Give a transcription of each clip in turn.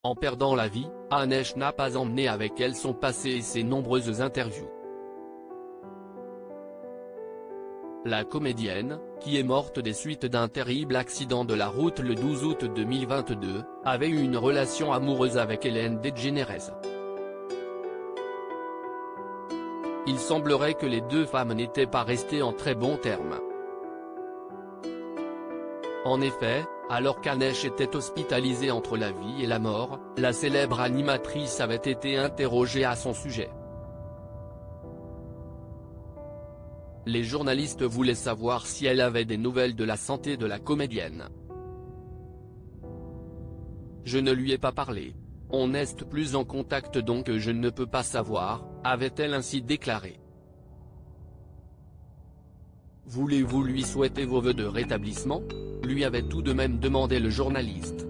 En perdant la vie, Anesh n'a pas emmené avec elle son passé et ses nombreuses interviews. La comédienne, qui est morte des suites d'un terrible accident de la route le 12 août 2022, avait eu une relation amoureuse avec Ellen DeGeneres. Il semblerait que les deux femmes n'étaient pas restées en très bons termes. En effet, alors qu'Anesh était hospitalisée entre la vie et la mort, la célèbre animatrice avait été interrogée à son sujet. Les journalistes voulaient savoir si elle avait des nouvelles de la santé de la comédienne. « Je ne lui ai pas parlé. On n'est plus en contact donc je ne peux pas savoir », avait-elle ainsi déclaré. « Voulez-vous lui souhaiter vos vœux de rétablissement ?» lui avait tout de même demandé le journaliste.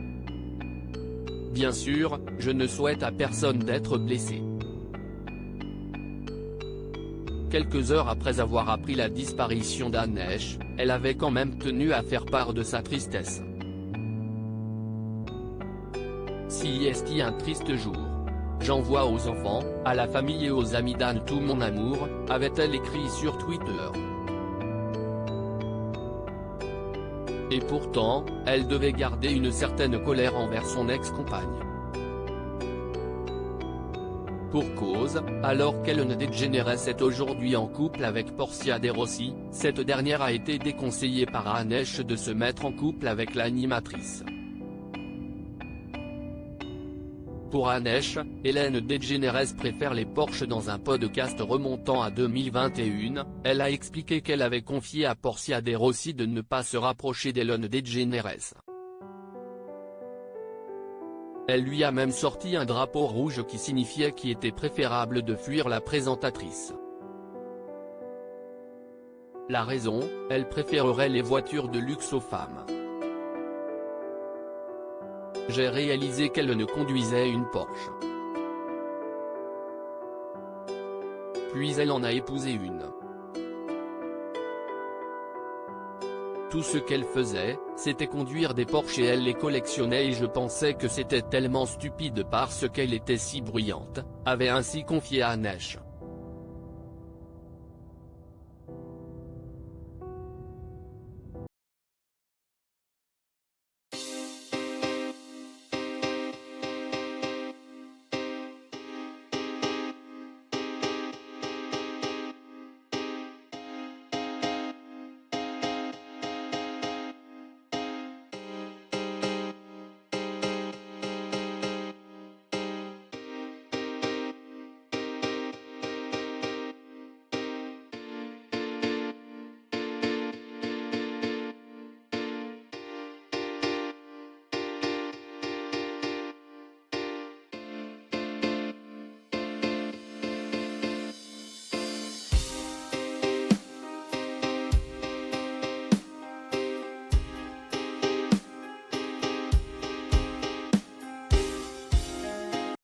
« Bien sûr, je ne souhaite à personne d'être blessé. » Quelques heures après avoir appris la disparition d'Anesh, elle avait quand même tenu à faire part de sa tristesse. Si est un triste jour. J'envoie aux enfants, à la famille et aux amis d'Anne tout mon amour, avait-elle écrit sur Twitter. Et pourtant, elle devait garder une certaine colère envers son ex-compagne. Pour cause, alors qu'Ellen DeGeneres est aujourd'hui en couple avec Portia de Rossi, cette dernière a été déconseillée par Anesh de se mettre en couple avec l'animatrice. Pour Anesh, Ellen DeGeneres préfère les Porsche. Dans un podcast remontant à 2021, elle a expliqué qu'elle avait confié à Portia de Rossi de ne pas se rapprocher d'Ellen DeGeneres. Elle lui a même sorti un drapeau rouge qui signifiait qu'il était préférable de fuir la présentatrice. La raison, elle préférerait les voitures de luxe aux femmes. J'ai réalisé qu'elle ne conduisait une Porsche. Puis elle en a épousé une. Tout ce qu'elle faisait, c'était conduire des Porsche et elle les collectionnait et je pensais que c'était tellement stupide parce qu'elle était si bruyante, avait ainsi confié Anesh.